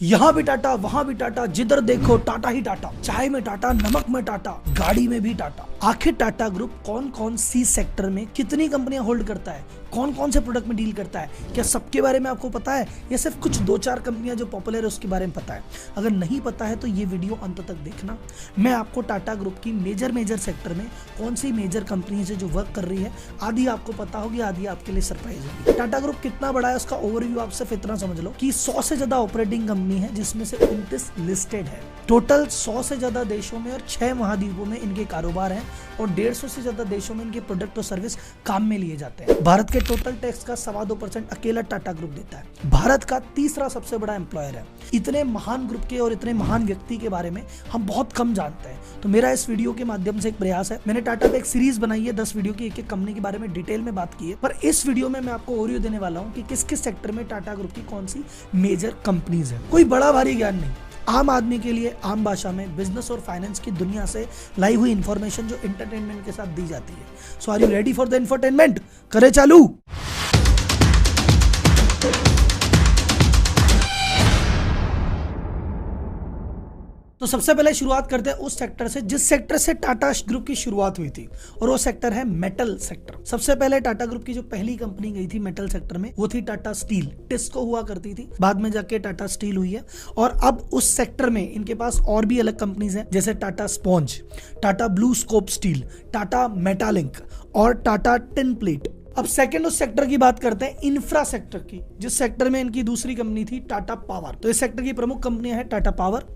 यहाँ भी टाटा, वहां भी टाटा, जिधर देखो टाटा ही टाटा। चाय में टाटा, नमक में टाटा, गाड़ी में भी टाटा। आखिर टाटा ग्रुप कौन कौन सी सेक्टर में कितनी कंपनियां होल्ड करता है, कौन कौन से प्रोडक्ट में डील करता है, क्या सबके बारे में आपको पता है या सिर्फ कुछ दो चार कंपनियां जो पॉपुलर है उसके बारे में पता है? अगर नहीं पता है तो ये वीडियो अंत तक देखना। मैं आपको टाटा ग्रुप की मेजर सेक्टर में कौन सी मेजर कंपनी है जो वर्क कर रही है, आधी आपको पता होगी, आधी आपके लिए सरप्राइज होगी। टाटा ग्रुप कितना बड़ा है उसका ओवरव्यू आप सिर्फ इतना समझ लो कि 100 से ज्यादा ऑपरेटिंग कंपनी है जिसमें से 29 लिस्टेड है। टोटल 100 से ज्यादा देशों में और 6 महाद्वीपों में इनके कारोबार हैं और 150 से ज्यादा देशों में इनके प्रोडक्ट और सर्विस काम में लिए जाते हैं। भारत के टोटल टैक्स का 2.25% अकेला टाटा ग्रुप देता है। भारत का तीसरा सबसे बड़ा एम्प्लॉयर है। इतने महान ग्रुप के और इतने महान व्यक्ति के बारे में हम बहुत कम जानते हैं, तो मेरा इस वीडियो के माध्यम से एक प्रयास है। मैंने टाटा पे एक सीरीज बनाई है 10 वीडियो की, एक कंपनी के बारे में डिटेल में बात की है, पर इस वीडियो में मैं आपको ओवरव्यू देने वाला हूँ कि किस किस सेक्टर में टाटा ग्रुप की कौन सी मेजर कंपनीज है। कोई बड़ा भारी ज्ञान नहीं, आम आदमी के लिए आम भाषा में बिजनेस और फाइनेंस की दुनिया से लाई हुई इंफॉर्मेशन जो एंटरटेनमेंट के साथ दी जाती है। So are you ready for the entertainment? करे चालू। तो सबसे पहले शुरुआत करते हैं उस सेक्टर से जिस सेक्टर से टाटा ग्रुप की शुरुआत हुई थी, और वो सेक्टर है मेटल सेक्टर। सबसे पहले टाटा ग्रुप की जो पहली कंपनी गई थी मेटल सेक्टर में वो थी टाटा स्टील। टिस्को हुआ करती थी, बाद में जाके टाटा स्टील हुई है। और अब उस सेक्टर में इनके पास और भी अलग कंपनीज हैं, जैसे Tata Sponge, Tata Blue Scope Steel, Tata Metaliks और टाटा टिन प्लेट। अब सेकंड उस सेक्टर की बात करते हैं इंफ्रा सेक्टर की, जिस सेक्टर में इनकी दूसरी कंपनी थी टाटा पावर। तो इस सेक्टर की प्रमुख कंपनियां हैं टाटा पावर,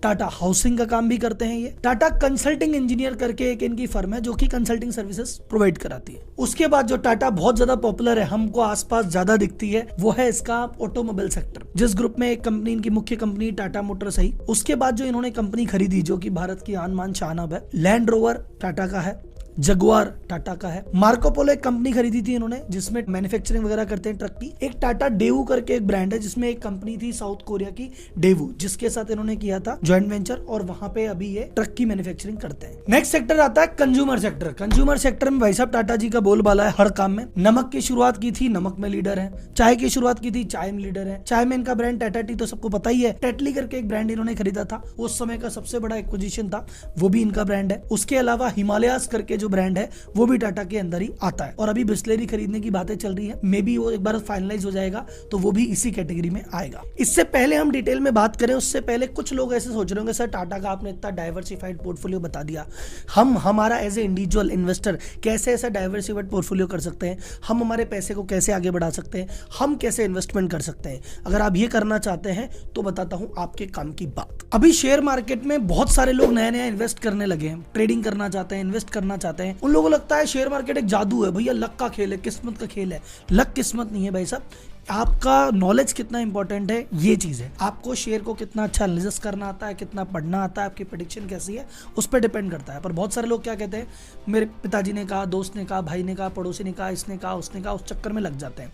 टाटा हाउसिंग का काम भी करते हैं ये, टाटा कंसल्टिंग इंजीनियर करके एक इनकी फर्म है जो कि कंसल्टिंग सर्विसेज प्रोवाइड कराती है। उसके बाद जो टाटा बहुत ज्यादा पॉपुलर है, हमको आसपास ज्यादा दिखती है, वो है इसका ऑटोमोबाइल सेक्टर, जिस ग्रुप में एक कंपनी इनकी मुख्य कंपनी टाटा मोटर्स है। उसके बाद जो इन्होंने कंपनी खरीदी जो कि भारत की आन मान शान अब है, लैंड रोवर टाटा का है, जगुआर टाटा का है, मार्कोपोलो एक कंपनी खरीदी थी इन्होंने जिसमें मैन्युफैक्चरिंग वगैरह करते हैं ट्रक की। एक टाटा डेवू करके एक ब्रांड है जिसमें एक कंपनी थी साउथ कोरिया की डेवू, जिसके साथ इन्होंने किया था जॉइंट वेंचर और वहां पे अभी ये ट्रक की मैन्युफैक्चरिंग करते हैं। नेक्स्ट सेक्टर आता है कंज्यूमर सेक्टर। कंज्यूमर सेक्टर में भाई साहब टाटा जी का बोलबाला है हर काम में। नमक की शुरुआत की थी, नमक में लीडर है। चाय की शुरुआत की थी, चाय में लीडर है। चाय में इनका ब्रांड टाटा टी तो सबको पता ही है। टेटली करके एक ब्रांड इन्होंने खरीदा था, उस समय का सबसे बड़ा एक्विजिशन था, वो भी इनका ब्रांड है। उसके अलावा हिमालयास करके जो ब्रांड है वो भी टाटा के अंदर ही आता है। और अभी बिस्लेरी खरीदने की बातें चल रही है, मे बी वो एक बार फाइनलाइज हो जाएगा तो वो भी इसी कैटेगरी में आएगा। इससे पहले हम डिटेल में बात करें उससे पहले कुछ लोग ऐसे सोच रहे होंगे सर टाटा का आपने इतना डाइवर्सिफाइड पोर्टफोलियो बता दिया, हम हमारा एज ए इंडिविजुअल इन्वेस्टर कैसे ऐसा डाइवर्सिफाइड पोर्टफोलियो कर सकते हैं, हम हमारे पैसे को कैसे आगे बढ़ा सकते हैं, हम कैसे इन्वेस्टमेंट कर सकते हैं। अगर आप ये करना चाहते हैं तो बताता हूं आपके काम की बात। अभी शेयर मार्केट में बहुत सारे लोग नया नया इन्वेस्ट करने लगे हैं, ट्रेडिंग करना चाहते हैं, इन्वेस्ट करना चाहते हैं। उन लोगों को लगता है शेयर मार्केट एक जादू है, भैया लक का खेल है, किस्मत का खेल है। लक किस्मत नहीं है भाई साहब, आपका नॉलेज कितना इंपॉर्टेंट है ये चीज है। आपको शेयर को कितना अच्छा एनालिसिस करना आता है, कितना पढ़ना आता है, आपकी प्रेडिक्शन कैसी है, उस पर डिपेंड करता है। पर बहुत सारे लोग क्या कहते हैं, मेरे पिताजी ने कहा, दोस्त ने कहा, भाई ने कहा, पड़ोसी ने कहा, इसने कहा, उसने कहा, उस चक्कर में लग जाते हैं,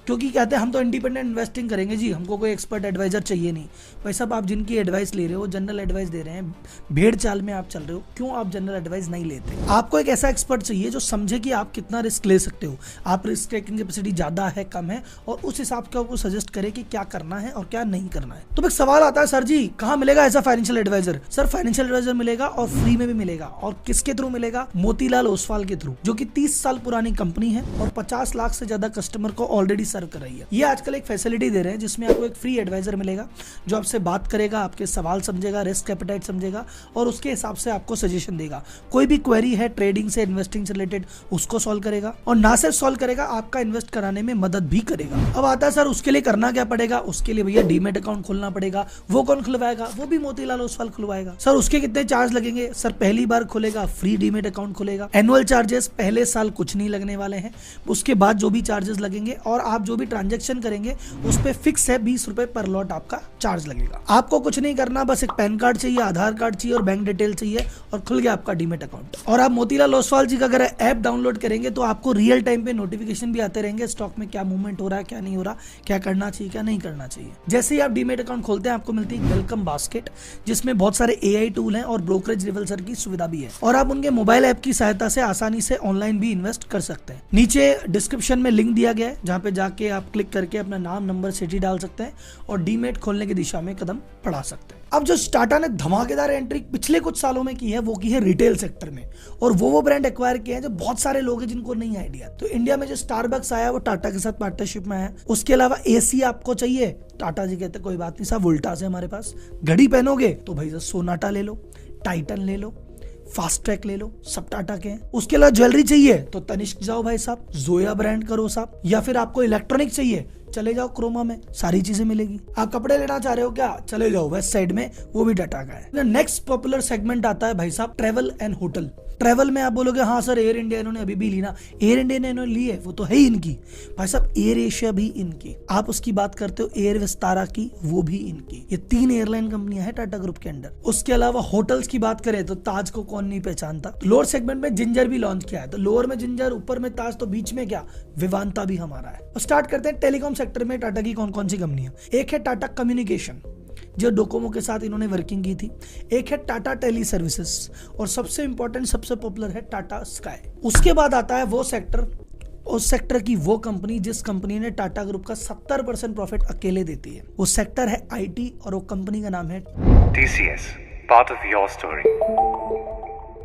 क्योंकि कहते हैं हम तो इंडिपेंडेंट इन्वेस्टिंग करेंगे जी, हमको कोई एक्सपर्ट एडवाइजर चाहिए नहीं। भाई साहब आप जिनकी एडवाइस ले रहे हो, जनरल एडवाइस दे रहे हैं, भेड़ चाल में आप चल रहे हो, क्यों आप जनरल एडवाइस नहीं लेते? आपको एक ऐसा एक्सपर्ट चाहिए जो समझे कि आप कितना रिस्क ले सकते हो, आप रिस्क टेकिंग कैपेसिटी ज्यादा है कम है, और उस हिसाब से आपको सजेस्ट करे कि क्या करना है और क्या नहीं करना है। तो एक सवाल आता है, सर जी कहाँ मिलेगा ऐसा financial adviser? Sir financial adviser मिलेगा और फ्री में भी मिलेगा, और किसके थ्रू मिलेगा? मोतीलाल ओसवाल के थ्रू, जो कि 30 साल पुरानी कंपनी है और 50 लाख से ज्यादा कस्टमर को ऑलरेडी सर्व कर रही है। ये आजकल एक फैसिलिटी दे रहे हैं जिसमें आपको एक फ्री एडवाइजर मिलेगा जो आपसे बात करेगा, आपके सवाल समझेगा, रिस्क एपेटाइट समझेगा और उसके हिसाब से आपको सजेशन देगा। कोई भी क्वेरी है ट्रेडिंग से, इन्वेस्टिंग से रिलेटेड, उसको सॉल्व करेगा, और ना सिर्फ सॉल्व करेगा, आपका इन्वेस्ट कराने में मदद भी करेगा। अब आता है सर उसके लिए करना क्या पड़ेगा? उसके लिए भैया डीमेट अकाउंट खोलना पड़ेगा। वो कौन खुलवाएगा? वो भी मोतीलाल ओसवाल खुलवाएगा। सर उसके कितने चार्ज लगेंगे? सर पहली बार खुलेगा फ्री डीमेट अकाउंट खुलेगा, एनुअल चार्जेस पहले साल कुछ नहीं लगने वाले हैं, उसके बाद जो भी चार्जेस लगेंगे और आप जो भी ट्रांजेक्शन करेंगे उस पे फिक्स है 20 रुपए पर लॉट आपका चार्ज लगेगा। आपको कुछ नहीं करना, बस एक पैन कार्ड चाहिए, आधार कार्ड चाहिए और बैंक डिटेल चाहिए और खुल गया आपका डीमेट अकाउंट। और आप मोतीलाल ओसवाल जी का अगर ऐप डाउनलोड करेंगे तो आपको रियल टाइम पे नोटिफिकेशन भी आते रहेंगे, स्टॉक में क्या मूवमेंट हो रहा है, क्या नहीं हो रहा, क्या करना चाहिए, क्या नहीं करना चाहिए। जैसे ही आप डीमेट अकाउंट खोलते हैं आपको मिलती है वेलकम बास्केट, जिसमें बहुत सारे AI टूल हैं और ब्रोकरेज रिवर्सल की सुविधा भी है, और आप उनके मोबाइल ऐप की सहायता से आसानी से ऑनलाइन भी इन्वेस्ट कर सकते हैं। नीचे डिस्क्रिप्शन में लिंक दिया गया है जहां पे जाके आप क्लिक करके अपना नाम, नंबर, सिटी डाल सकते हैं और डीमेट खोलने की दिशा में कदम बढ़ा सकते हैं। अब जो टाटा ने धमाकेदार एंट्री पिछले कुछ सालों में की है वो की है रिटेल सेक्टर में, और वो ब्रांड एक्वायर किए हैं जो बहुत सारे लोग हैं जिनको नहीं आइडिया। तो इंडिया में जो स्टारबक्स आया वो टाटा के साथ पार्टनरशिप में है। उसके अलावा एसी आपको चाहिए, टाटा जी कहते कोई बात नहीं साहब, वोल्टास है हमारे पास। घड़ी पहनोगे तो भाई सोनाटा ले लो, टाइटन ले लो, फास्ट ट्रैक ले लो, सब टाटा के हैं। उसके अलावा ज्वेलरी चाहिए तो तनिष्क जाओ भाई साहब, जोया ब्रांड करो साहब, या फिर आपको इलेक्ट्रॉनिक चाहिए चले जाओ क्रोमा में, सारी चीजें मिलेगी। आप कपड़े लेना चाह रहे हो क्या, चले जाओ वेस्ट साइड में, वो भी टाटा का है। नेक्स्ट पॉपुलर सेगमेंट आता है भाई साहब ट्रेवल एंड होटल। ट्रेवल में आप बोलोगे हाँ सर एयर इंडिया इन्होंने अभी भी ली ना, एयर इंडिया ने इन्होंने ली है, वो तो है ही इनकी भाई साहब। एयर एशिया भी इनकी, आप उसकी बात करते हो एयर विस्तारा की, वो भी इनकी। ये 3 एयरलाइन कंपनियां हैं टाटा ग्रुप के अंडर। उसके अलावा होटल्स की बात करें तो ताज को कौन नहीं पहचानता। लोअर सेगमेंट में जिंजर भी लॉन्च किया है, तो लोअर में जिंजर, ऊपर में ताज, तो बीच में क्या विवांता भी हमारा है। तो स्टार्ट करते हैं टेलीकॉम सेक्टर में टाटा की कौन कौन सी कंपनियां। एक है टाटा कम्युनिकेशन जो डोकोमो के साथ इन्होंने वर्किंग की थी, एक है टाटा टेली सर्विसेज, और सबसे इंपॉर्टेंट सबसे पॉपुलर है टाटा स्काई। उसके बाद आता है वो सेक्टर, उस सेक्टर की वो कंपनी जिस कंपनी ने टाटा ग्रुप का 70% प्रॉफिट अकेले देती है। वो सेक्टर है आईटी और वो कंपनी का नाम है TCS, part of your story।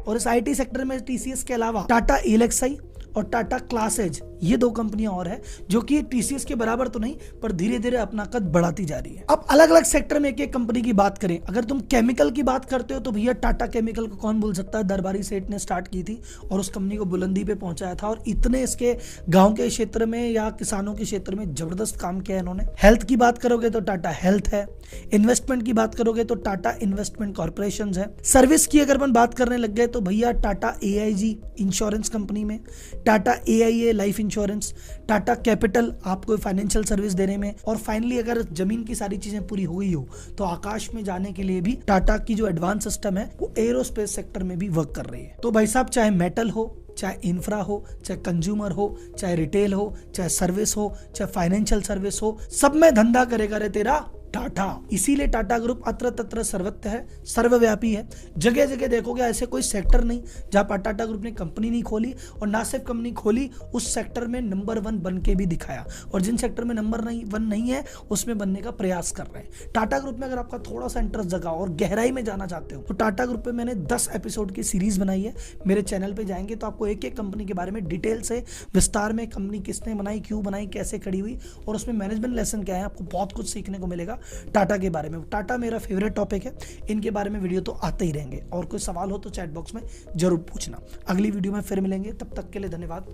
और इस आईटी सेक्टर में टीसीएस के अलावा टाटा एलेक्साई और टाटा क्लासेज, ये 2 कंपनियां और है जो कि टीसीएस के बराबर तो नहीं पर धीरे धीरे अपना कद बढ़ाती जा रही है। अब अलग अलग सेक्टर में एक एक कंपनी की बात करें, अगर तुम केमिकल की बात करते हो तो भैया टाटा केमिकल को कौन भूल सकता है। दरबारी सेठ ने स्टार्ट की थी और उस कंपनी को बुलंदी पे पहुंचाया था, और इतने इसके गाँव के क्षेत्र में या किसानों के क्षेत्र में जबरदस्त काम किया है इन्होंने। हेल्थ की बात करोगे तो टाटा हेल्थ है, इन्वेस्टमेंट की बात करोगे तो टाटा इन्वेस्टमेंट कॉर्पोरेशन है, सर्विस की अगर अपन बात करने लग गए तो भैया टाटा AIG इंश्योरेंस कंपनी में, Tata AIA life insurance, Tata capital आपको फाइनेंशियल सर्विस देने में, और फाइनली अगर जमीन की सारी चीजें पूरी हो गई हो तो आकाश में जाने के लिए भी टाटा की जो एडवांस सिस्टम है वो एरोस्पेस सेक्टर में भी वर्क कर रही है। तो भाई साहब चाहे मेटल हो, चाहे इंफ्रा हो, चाहे कंज्यूमर हो, चाहे रिटेल हो, चाहे सर्विस हो, चाहे फाइनेंशियल सर्विस हो, सब में धंधा करेगा रे तेरा टाटा। इसीलिए टाटा ग्रुप अत्र तत्र सर्वत्र है, सर्वव्यापी है। जगह जगह देखोगे ऐसे कोई सेक्टर नहीं जहां पर टाटा ग्रुप ने कंपनी नहीं खोली, और ना सिर्फ कंपनी खोली, उस सेक्टर में नंबर 1 बन के भी दिखाया, और जिन सेक्टर में नंबर 1 नहीं है उसमें बनने का प्रयास कर रहे हैं। टाटा ग्रुप में अगर आपका थोड़ा सा इंटरेस्ट जगा और गहराई में जाना चाहते हो तो टाटा ग्रुप पे मैंने 10 एपिसोड की सीरीज बनाई है। मेरे चैनल पे जाएंगे तो आपको एक एक कंपनी के बारे में डिटेल से विस्तार में, कंपनी किसने बनाई, क्यों बनाई, कैसे खड़ी हुई, और उसमें मैनेजमेंट लेसन क्या है, आपको बहुत कुछ सीखने को मिलेगा टाटा के बारे में। टाटा मेरा फेवरेट टॉपिक है, इनके बारे में वीडियो तो आते ही रहेंगे, और कोई सवाल हो तो चैट बॉक्स में जरूर पूछना। अगली वीडियो में फिर मिलेंगे, तब तक के लिए धन्यवाद,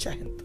जय हिंद।